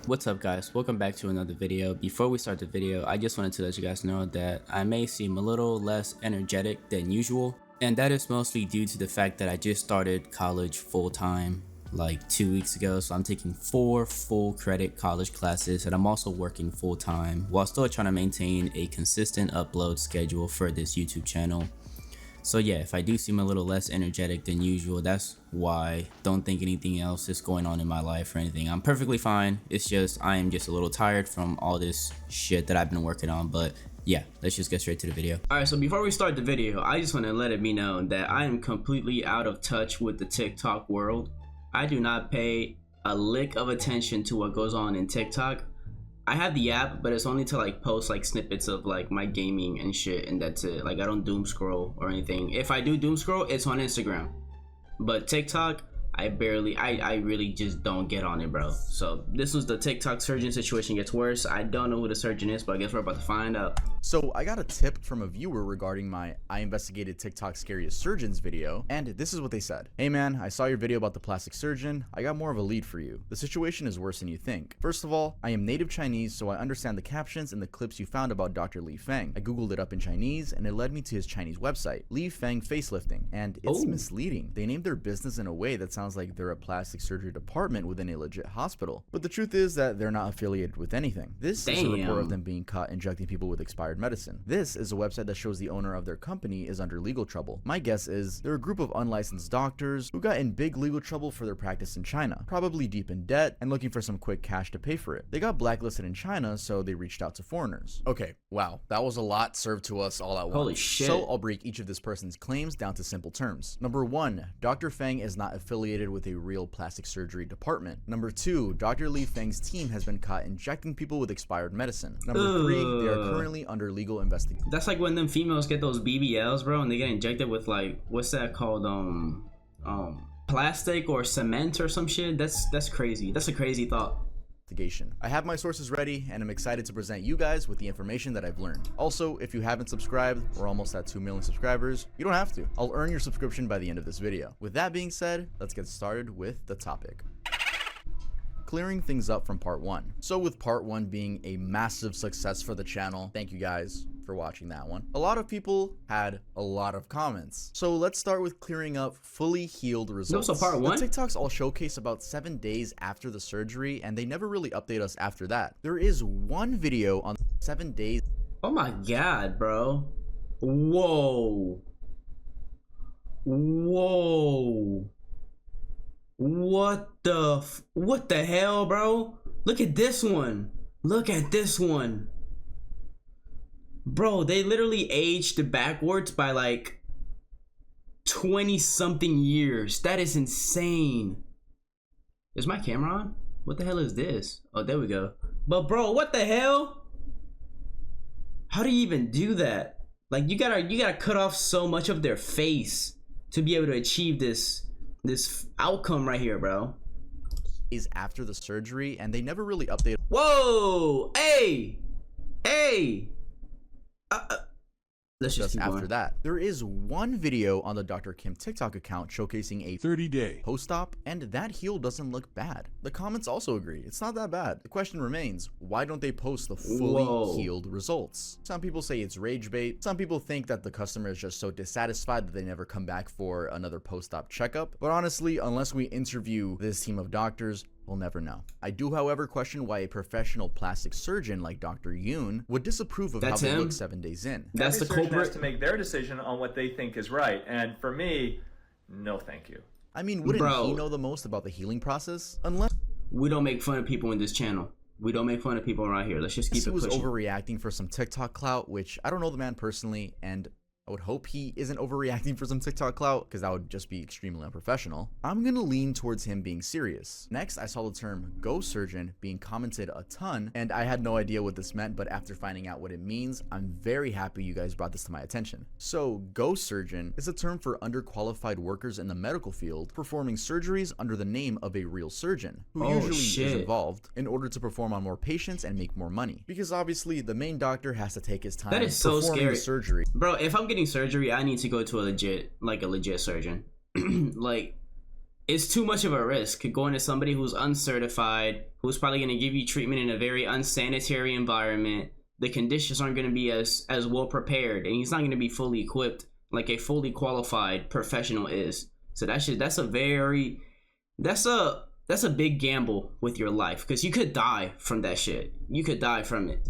What's up guys, welcome back to another video. Before we start the video, I just wanted to let you guys know that I may seem a little less energetic than usual, and that is mostly due to the fact that I just started college full-time like 2 weeks ago. So I'm taking 4 full credit college classes, and I'm also working full-time while still trying to maintain a consistent upload schedule for this YouTube channel. So yeah, if I do seem a little less energetic than usual, that's why. Don't think anything else is going on in my life or anything. I'm perfectly fine. It's just I am just a little tired from all this shit that I've been working on. But yeah, let's just get straight to the video. Alright, so before we start the video, I just want to let it be known that I am completely out of touch with the TikTok world. I do not pay a lick of attention to what goes on in TikTok. I have the app, but it's only to like post like snippets of like my gaming and shit, and that's it. Like I don't doom scroll or anything. If I do doom scroll, it's on Instagram. But TikTok, I really just don't get on it, bro. So this was the TikTok surgeon situation gets worse. I don't know who the surgeon is, but I guess we're about to find out. So I got a tip from a viewer regarding my I investigated TikTok's scariest surgeons video, and this is what they said. Hey man, I saw your video about the plastic surgeon. I got more of a lead for you. The situation is worse than you think. First of all, I am native Chinese, so I understand the captions and the clips you found about Dr. Li Feng. I googled it up in Chinese, and it led me to his Chinese website, Li Feng Facelifting, and it's misleading. They named their business in a way that sounds like they're a plastic surgery department within a legit hospital. But the truth is that they're not affiliated with anything. This is a report of them being caught injecting people with expired medicine. This is a website that shows the owner of their company is under legal trouble. My guess is they're a group of unlicensed doctors who got in big legal trouble for their practice in China, probably deep in debt and looking for some quick cash to pay for it. They got blacklisted in China, so they reached out to foreigners. Okay, wow, that was a lot served to us all at once. Holy shit. So I'll break each of this person's claims down to simple terms. Number 1, Dr. Feng is not affiliated with a real plastic surgery department. Number 2, Dr. Li Feng's team has been caught injecting people with expired medicine. Number 3, they are currently under legal investigation. That's like when them females get those BBLs, bro, and they get injected with like, what's that called? Plastic or cement or some shit. That's crazy. That's a crazy thought. I have my sources ready, and I'm excited to present you guys with the information that I've learned. Also, if you haven't subscribed, we're almost at 2 million subscribers. You don't have to. I'll earn your subscription by the end of this video. With that being said, let's get started with the topic. Clearing things up from part 1. So with part 1 being a massive success for the channel, thank you guys for watching that one. A lot of people had a lot of comments. So let's start with clearing up fully healed results. No, so part 1? The TikToks all showcase about 7 days after the surgery, and they never really update us after that. There is one video on 7 days. Oh my god, bro. Whoa. Whoa. What the hell, bro? Look at this one. Look at this one. Bro, they literally aged backwards by like 20 something years. That is insane. Is my camera on? What the hell is this? Oh, there we go. But bro, what the hell? How do you even do that? Like you gotta cut off so much of their face to be able to achieve this outcome right here, bro. Is after the surgery, and they never really update. Whoa! Hey! Let's just after going. that. There is one video on the Dr. Kim TikTok account showcasing a 30-day post-op, and that heel doesn't look bad. The comments also agree, it's not that bad. The question remains, why don't they post the fully healed results? Some people say it's rage bait. Some people think that the customer is just so dissatisfied that they never come back for another post-op checkup. But honestly, unless we interview this team of doctors, we'll never know. I do, however, question why a professional plastic surgeon like Dr. Yoon would disapprove of how they look 7 days in. That's the culprit. Has to make their decision on what they think is right, and for me, no thank you. I mean, wouldn't he know the most about the healing process? Unless we don't make fun of people in this channel. We don't make fun of people around here. Let's just keep it pushing. He was overreacting for some TikTok clout, which I don't know the man personally, and I would hope he isn't overreacting for some TikTok clout, because that would just be extremely unprofessional. I'm gonna lean towards him being serious. Next, I saw the term ghost surgeon being commented a ton, and I had no idea what this meant, but after finding out what it means, I'm very happy you guys brought this to my attention. So, ghost surgeon is a term for underqualified workers in the medical field performing surgeries under the name of a real surgeon, who usually is involved in order to perform on more patients and make more money. Because obviously, the main doctor has to take his time performing the surgery. Bro, if I'm getting surgery, I need to go to a legit surgeon. Like, it's too much of a risk going to somebody who's uncertified, who's probably going to give you treatment in a very unsanitary environment. The conditions aren't going to be as well prepared, and he's not going to be fully equipped like a fully qualified professional is. So that's a big gamble with your life, because you could die from that shit. You could die from it.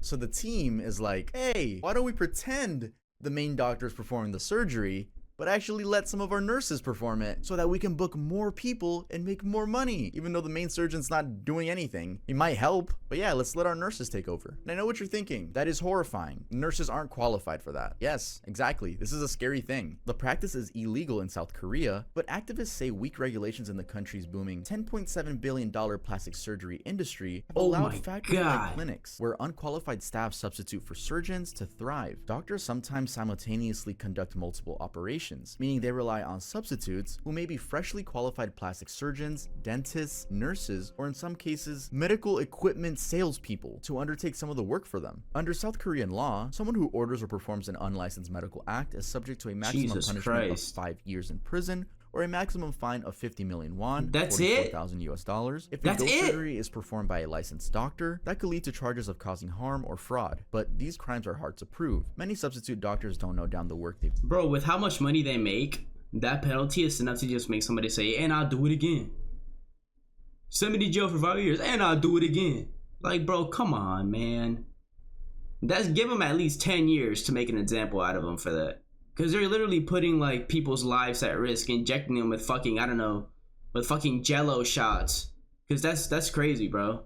So the team is like, hey, why don't we pretend the main doctor is performing the surgery, but actually let some of our nurses perform it so that we can book more people and make more money, even though the main surgeon's not doing anything. He might help, but yeah, let's let our nurses take over. And I know what you're thinking. That is horrifying. Nurses aren't qualified for that. Yes, exactly. This is a scary thing. The practice is illegal in South Korea, but activists say weak regulations in the country's booming $10.7 billion plastic surgery industry have allowed factory-like clinics where unqualified staff substitute for surgeons to thrive. Doctors sometimes simultaneously conduct multiple operations, meaning they rely on substitutes who may be freshly qualified plastic surgeons, dentists, nurses, or in some cases, medical equipment salespeople to undertake some of the work for them. Under South Korean law, someone who orders or performs an unlicensed medical act is subject to a maximum punishment of 5 years in prison or a maximum fine of 50 million won, That's it? $44,000. If a ghost surgery is performed by a licensed doctor, that could lead to charges of causing harm or fraud, but these crimes are hard to prove. Many substitute doctors don't know down the work they've... Bro, with how much money they make, that penalty is enough to just make somebody say, and I'll do it again. Send me to jail for 5 years, and I'll do it again. Like, bro, come on, man. Give them at least 10 years to make an example out of them for that. Because they're literally putting, like, people's lives at risk, injecting them with fucking, I don't know, with fucking jello shots. Because that's crazy, bro.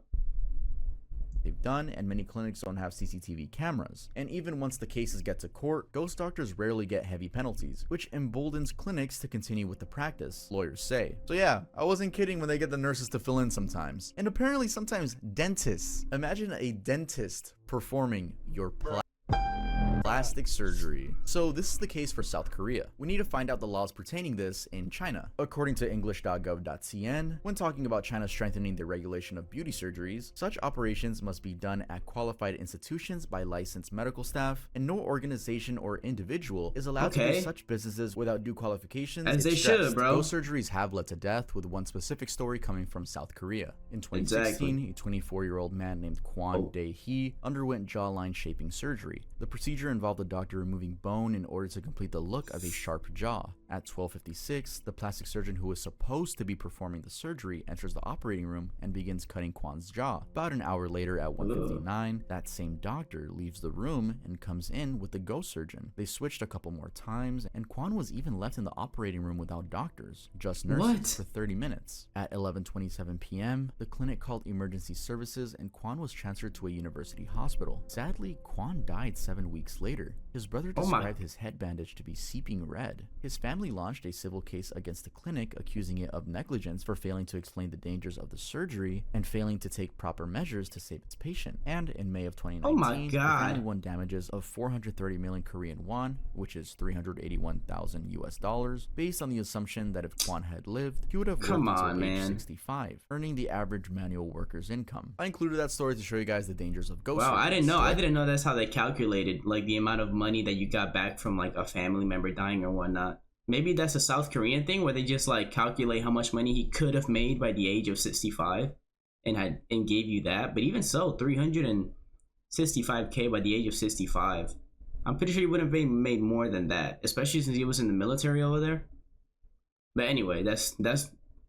They've done, and many clinics don't have CCTV cameras. And even once the cases get to court, ghost doctors rarely get heavy penalties, which emboldens clinics to continue with the practice, lawyers say. So yeah, I wasn't kidding when they get the nurses to fill in sometimes. And apparently sometimes dentists. Imagine a dentist performing your plastic surgery. So this is the case for South Korea. We need to find out the laws pertaining this in China. According to english.gov.cn, when talking about China strengthening the regulation of beauty surgeries, such operations must be done at qualified institutions by licensed medical staff, and no organization or individual is allowed to do such businesses without due qualifications. As they should, bro. Those surgeries have led to death, with one specific story coming from South Korea. In 2016, a 24-year-old man named Kwon Dae-hee underwent jawline shaping surgery. The procedure involved the doctor removing bone in order to complete the look of a sharp jaw. At 12:56, the plastic surgeon who was supposed to be performing the surgery enters the operating room and begins cutting Kwon's jaw. About an hour later at 1:59, that same doctor leaves the room and comes in with the ghost surgeon. They switched a couple more times, and Kwon was even left in the operating room without doctors, just nurses, for 30 minutes. At 11:27 p.m., the clinic called emergency services and Kwon was transferred to a university hospital. Sadly, Kwon died 7 weeks later. His brother described his head bandage to be seeping red. His family launched a civil case against the clinic, accusing it of negligence for failing to explain the dangers of the surgery and failing to take proper measures to save its patient. And in May of 2019, the family won damages of 430 million Korean won, which is $381,000, based on the assumption that if Kwon had lived, he would have worked until age 65, earning the average manual worker's income. I included that story to show you guys the dangers of ghost surgery. I didn't know. I didn't know that's how they calculated, like, the amount of money that you got back from, like, a family member dying or whatnot. Maybe that's a South Korean thing where they just, like, calculate how much money he could have made by the age of 65 and gave you that. But even so, 365K by the age of 65. I'm pretty sure he would have made more than that, especially since he was in the military over there. But anyway, that's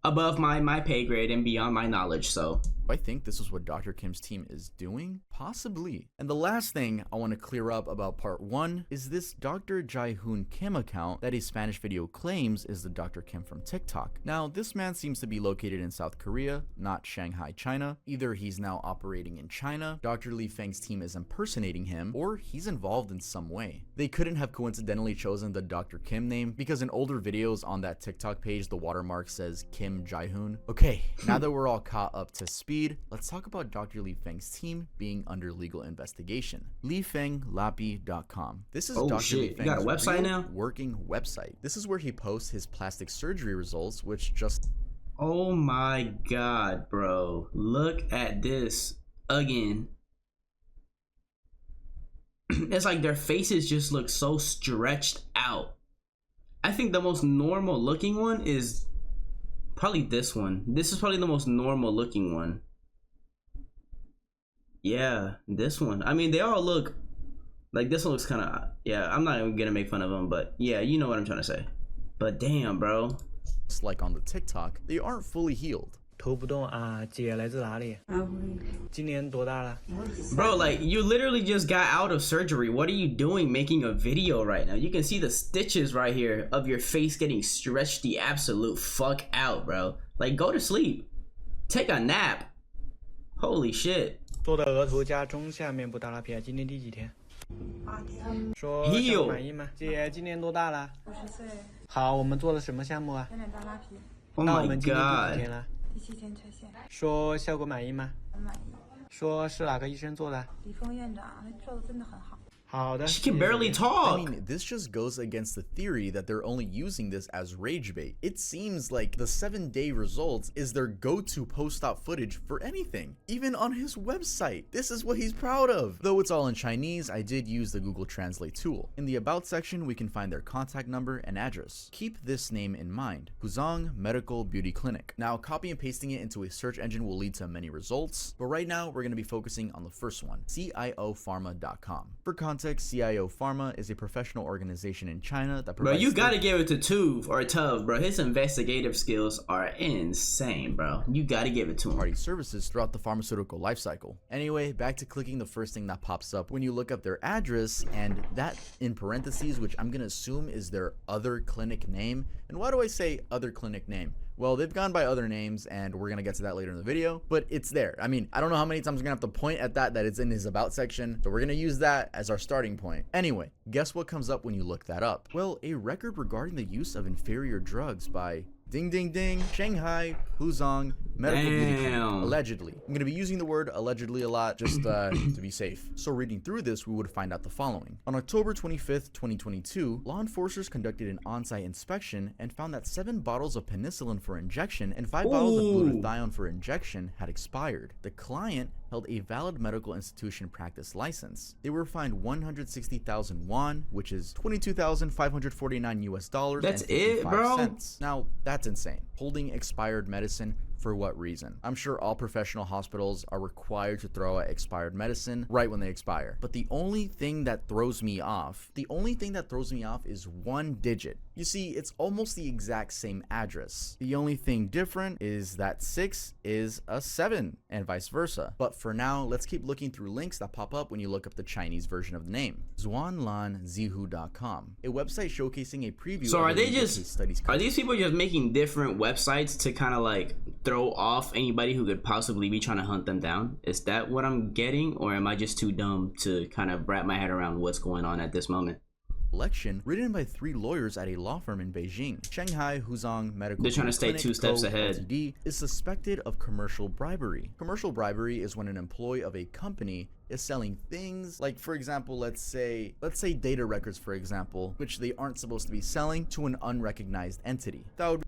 above my pay grade and beyond my knowledge, so. I think this is what Dr. Kim's team is doing? Possibly. And the last thing I want to clear up about part 1 is this Dr. Jae-hoon Kim account that a Spanish video claims is the Dr. Kim from TikTok. Now, this man seems to be located in South Korea, not Shanghai, China. Either he's now operating in China, Dr. Lee Feng's team is impersonating him, or he's involved in some way. They couldn't have coincidentally chosen the Dr. Kim name because in older videos on that TikTok page, the watermark says Kim Jae-hoon. Okay, now that we're all caught up to speed, let's talk about Dr. Lee Feng's team being under legal investigation. LeeFengLapi.com. This is Dr. Lee Feng's got a website now? Working website. This is where he posts his plastic surgery results, which just... Oh my god, bro. Look at this again. It's like their faces just look so stretched out. I think the most normal looking one is Probably this one. This is probably the most normal looking one. Yeah, this one. I mean, they all look like this one looks kind of, yeah, I'm not even gonna make fun of them, but yeah, you know what I'm trying to say. But damn, bro. Like on the TikTok, they aren't fully healed. 头不动啊，姐来自哪里？今年多大了？ Bro, like, you literally just got out of surgery. What are you doing making a video right now? You can see the stitches right here of your face getting stretched the absolute fuck out, bro. Like, go to sleep. Take a nap. Holy shit. 做的额头加中下面部大拉皮，今天第几天？8天。说效果满意吗？姐今年多大了？50岁。好，我们做了什么项目啊？眼大拉皮。那我们今天第几天了？第7天拆线。说效果满意吗？很满意。说是哪个医生做的？李峰院长，他做的真的很好。 She can barely talk. I mean, this just goes against the theory that they're only using this as rage bait. It seems like the 7-day results is their go-to post-op footage for anything, even on his website. This is what he's proud of. Though it's all in Chinese, I did use the Google Translate tool. In the About section, we can find their contact number and address. Keep this name in mind, Huzhong Medical Beauty Clinic. Now, copy and pasting it into a search engine will lead to many results, but right now, we're going to be focusing on the first one, CIOpharma.com. For context, CIO Pharma is a professional organization in China that provides— Bro, you gotta give it to Tuv, bro. His investigative skills are insane, bro. You gotta give it to him. Party services throughout the pharmaceutical lifecycle. Anyway, back to clicking the first thing that pops up when you look up their address, and that in parentheses, which I'm gonna assume is their other clinic name. And why do I say other clinic name? Well, they've gone by other names, and we're gonna get to that later in the video, but it's there. I mean, I don't know how many times I'm gonna have to point at that it's in his About section, so we're gonna use that as our starting point. Anyway, guess what comes up when you look that up? Well, a record regarding the use of inferior drugs by ding ding ding, Shanghai Huzhong Medical Beauty Clinic, allegedly. I'm going to be using the word allegedly a lot just to be safe. So reading through this, we would find out the following. On October 25th, 2022, law enforcers conducted an on-site inspection and found that 7 bottles of penicillin for injection and 5 bottles of glutathione for injection had expired. The client held a valid medical institution practice license. They were fined 160,000 won, which is $22,549 US. That's it, bro. Cents. Now, that's insane. Holding expired medicine for what reason? I'm sure all professional hospitals are required to throw out expired medicine right when they expire. But the only thing that throws me off is 1 digit. You see, it's almost the exact same address. The only thing different is that 6 is a 7 and vice versa. But for now, let's keep looking through links that pop up when you look up the Chinese version of the name. Zhuanlanzihu.com, a website showcasing a preview so of are these people just making different websites to kind of like throw off anybody who could possibly be trying to hunt them down? Is that what I'm getting, or am I just too dumb to kind of wrap my head around what's going on at this moment? Election written by 3 lawyers at a law firm in Beijing. Shanghai Huzhong Medical They're trying to stay Clinic 2 steps Co. ahead. Ltd. is suspected of commercial bribery. Commercial bribery is when an employee of a company is selling things like, for example, let's say data records, for example, which they aren't supposed to be selling to an unrecognized entity. That would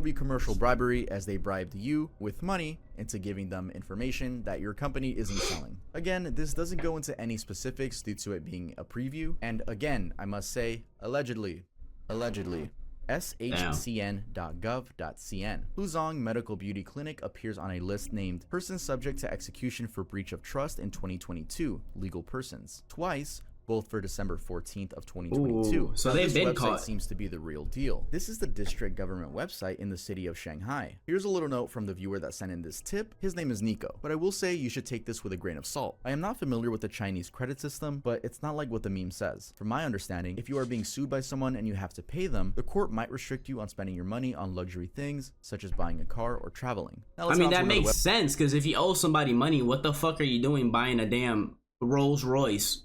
be commercial bribery, as they bribed you with money into giving them information that your company isn't selling. Again, this doesn't go into any specifics due to it being a preview, and again, I must say, allegedly. shcn.gov.cn. Huzhong Medical Beauty Clinic appears on a list named Person Subject to Execution for Breach of Trust in 2022, Legal Persons, twice, both for December 14th of 2022. Ooh, so they've been caught. This website seems to be the real deal. This is the district government website in the city of Shanghai. Here's a little note from the viewer that sent in this tip. His name is Nico, but I will say you should take this with a grain of salt. I am not familiar with the Chinese credit system, but it's not like what the meme says. From my understanding, if you are being sued by someone and you have to pay them, the court might restrict you on spending your money on luxury things, such as buying a car or traveling. Now, I mean, that makes sense, because if you owe somebody money, what the fuck are you doing buying a damn Rolls Royce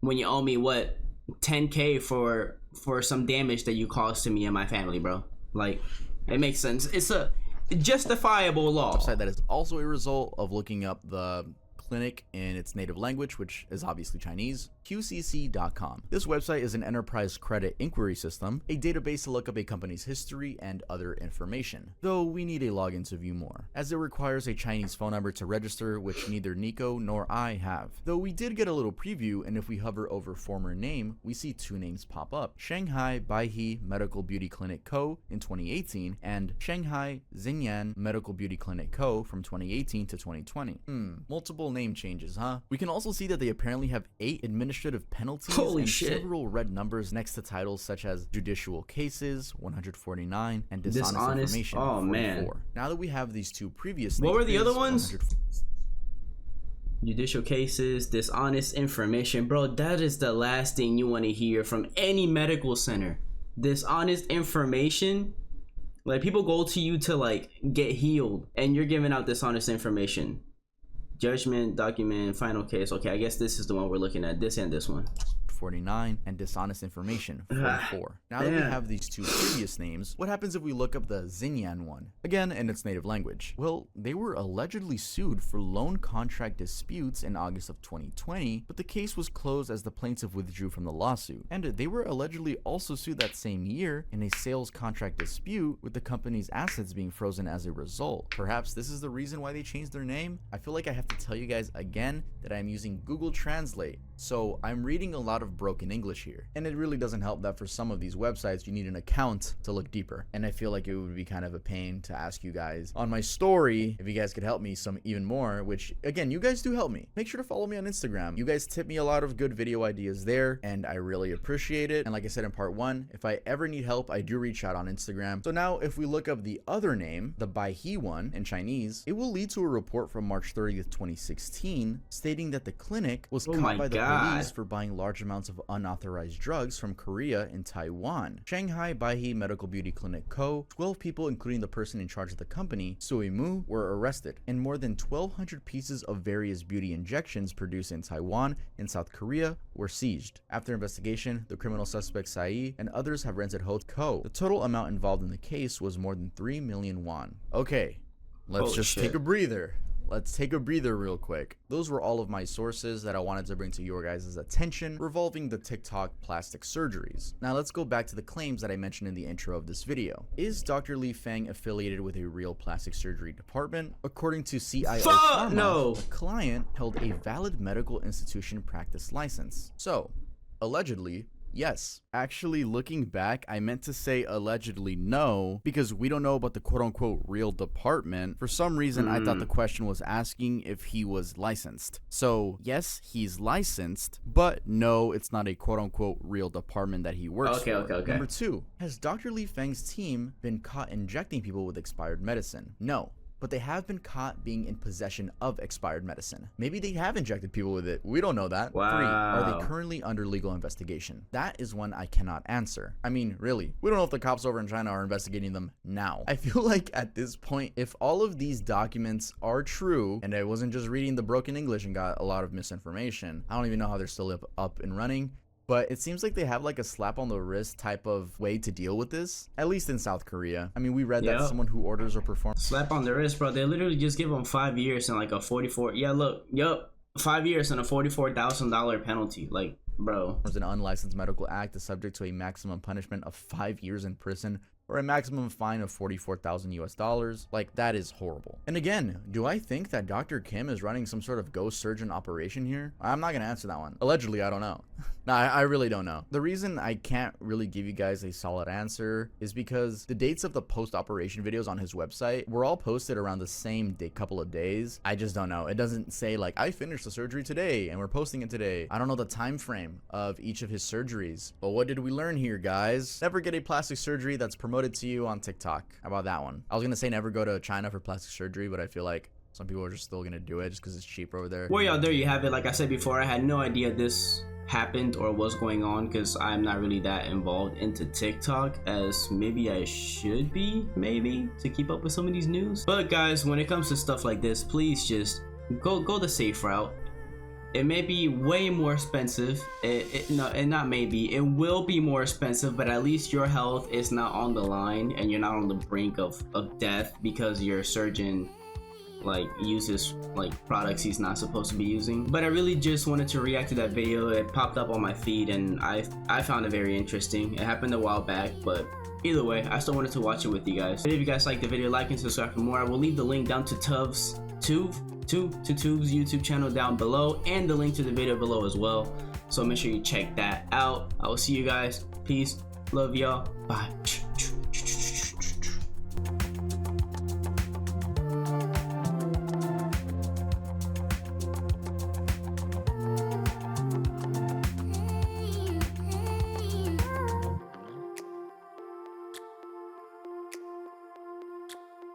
when you owe me, what, 10K for some damage that you caused to me and my family, bro? Like, it makes sense. It's a justifiable law. Website that is also a result of looking up the clinic in its native language, which is obviously Chinese, qcc.com. This website is an enterprise credit inquiry system, a database to look up a company's history and other information, though we need a login to view more, as it requires a Chinese phone number to register, which neither Nico nor I have. Though we did get a little preview, and if we hover over former name, we see two names pop up: Shanghai Baihe Medical Beauty Clinic Co. in 2018 and Shanghai Xinyan Medical Beauty Clinic Co. from 2018 to 2020. Multiple name changes, huh? We can also see that they apparently have 8 administrative penalties and several red numbers next to titles such as judicial cases 149 and dishonest information 44. Man. Now that we have these two previous names, what were the other ones? Judicial cases, dishonest information. Bro, that is the last thing you want to hear from any medical center. Dishonest information. Like, people go to you to like get healed and you're giving out dishonest information. Judgment, document, final case. Okay, I guess this is the one we're looking at, this and this one. 49 and dishonest information 44. Now that we have these two previous names, what happens if we look up the Xinyan one? Again, in its native language. Well, they were allegedly sued for loan contract disputes in August of 2020, but the case was closed as the plaintiff withdrew from the lawsuit. And they were allegedly also sued that same year in a sales contract dispute, with the company's assets being frozen as a result. Perhaps this is the reason why they changed their name? I feel like I have to tell you guys again that I'm using Google Translate, so I'm reading a lot of broken English here, and it really doesn't help that for some of these websites you need an account to look deeper, and I feel like it would be kind of a pain to ask you guys on my story if you guys could help me some even more, which again, you guys do help me. Make sure to follow me on Instagram. You guys tip me a lot of good video ideas there, and I really appreciate it. And like I said in part 1, if I ever need help, I do reach out on Instagram. So now if we look up the other name, the Baihe one in Chinese, it will lead to a report from March 30th 2016 stating that the clinic was caught by the police for buying large amounts of unauthorized drugs from Korea and Taiwan. Shanghai Baihe Medical Beauty Clinic Co. 12 people, including the person in charge of the company, Sui Mu, were arrested, and more than 1,200 pieces of various beauty injections produced in Taiwan and South Korea were seized. After investigation, the criminal suspect Sai and others have rented Ho Co. The total amount involved in the case was more than 3 million won. Okay, let's just take a breather. Let's take a breather real quick. Those were all of my sources that I wanted to bring to your guys' attention revolving the TikTok plastic surgeries. Now let's go back to the claims that I mentioned in the intro of this video. Is Dr. Li Feng affiliated with a real plastic surgery department? According to CIO Pharma, the client held a valid medical institution practice license. So, allegedly, yes. Actually, looking back, I meant to say allegedly no, because we don't know about the quote-unquote real department. For some reason, I thought the question was asking if he was licensed. So, yes, he's licensed, but no, it's not a quote-unquote real department that he works for. Okay. Number 2, has Dr. Li Feng's team been caught injecting people with expired medicine? No. But they have been caught being in possession of expired medicine. Maybe they have injected people with it. We don't know that. 3, are they currently under legal investigation? That is one I cannot answer. I mean, really, we don't know if the cops over in China are investigating them now. I feel like at this point, if all of these documents are true, and I wasn't just reading the broken English and got a lot of misinformation, I don't even know how they're still up and running. But it seems like they have like a slap on the wrist type of way to deal with this, at least in South Korea. I mean, we read that someone who orders or performs slap on the wrist, bro. They literally just give them 5 years and like a 44. Yeah, look, 5 years and a $44,000 penalty. Like, bro, an unlicensed medical act is subject to a maximum punishment of 5 years in prison or a maximum fine of $44,000. Like, that is horrible. And again, do I think that Dr. Kim is running some sort of ghost surgeon operation here? I'm not gonna answer that one. Allegedly, I don't know. No, I really don't know. The reason I can't really give you guys a solid answer is because the dates of the post-operation videos on his website were all posted around the same couple of days. I just don't know. It doesn't say like, I finished the surgery today and we're posting it today. I don't know the time frame of each of his surgeries. But what did we learn here, guys? Never get a plastic surgery that's promoted to you on TikTok. How about that one? I was gonna say never go to China for plastic surgery, but I feel like some people are just still gonna do it just because it's cheaper over there. Well, y'all, there you have it. Like I said before, I had no idea this happened or was going on because I'm not really that involved into TikTok as maybe I should be, maybe, to keep up with some of these news. But guys, when it comes to stuff like this, please just go the safe route. It may be way more expensive. Not maybe. It will be more expensive, but at least your health is not on the line and you're not on the brink of death because your surgeon like uses like products he's not supposed to be using. But I really just wanted to react to that video. It popped up on my feed and I found it very interesting. It happened a while back, but either way, I still wanted to watch it with you guys. If you guys liked the video, like and subscribe for more. I will leave the link down to Tuve's YouTube channel down below, and the link to the video below as well. So make sure you check that out. I will see you guys. Peace. Love y'all. Bye.